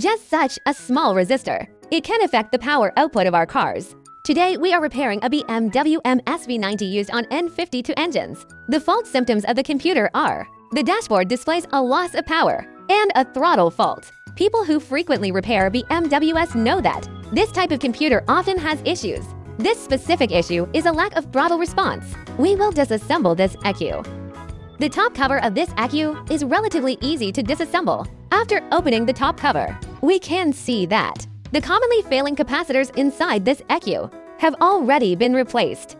just such a small resistor. It can affect the power output of our cars. Today, we are repairing a BMW MSV90 used on N52 engines. The fault symptoms of the computer are: the dashboard displays a loss of power and a throttle fault. People who frequently repair BMWs know that this type of computer often has issues. This specific issue is a lack of throttle response. We will disassemble this ECU. The top cover of this ECU is relatively easy to disassemble. After opening the top cover, we can see that the commonly failing capacitors inside this ECU have already been replaced.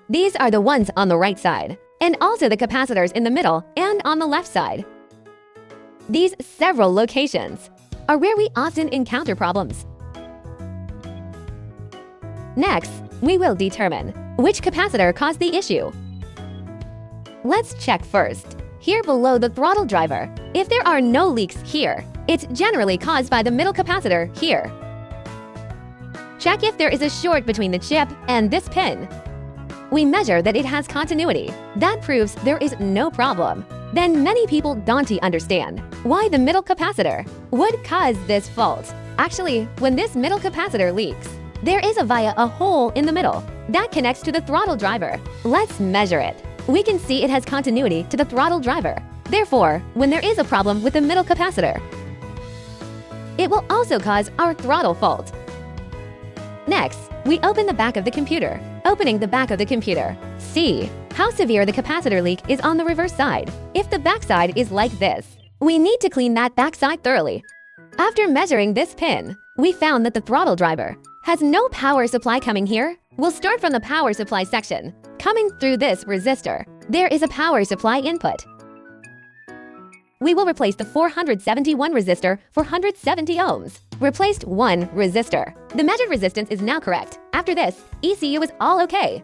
These are the ones on the right side, and also the capacitors in the middle and on the left side. These several locations are where we often encounter problems. Next, we will determine which capacitor caused the issue. Let's check first. Here below the throttle driver, if there are no leaks here, it's generally caused by the middle capacitor here. Check if there is a short between the chip and this pin. We measure that it has continuity. That proves there is no problem. Then many people don't understand why the middle capacitor would cause this fault. Actually, when this middle capacitor leaks, there is a hole in the middle that connects to the throttle driver. Let's measure it. We can see it has continuity to the throttle driver. Therefore, when there is a problem with the middle capacitor, it will also cause our throttle fault. Next, we open the back of the computer. Opening the back of the computer, see how severe the capacitor leak is on the reverse side. If the back side is like this, we need to clean that back side thoroughly. After measuring this pin, we found that the throttle driver has no power supply coming here. We'll start from the power supply section. Coming through this resistor, there is a power supply input. We will replace the 471 resistor for 170 ohms. Replaced one resistor. The measured resistance is now correct. After this, ECU is all okay.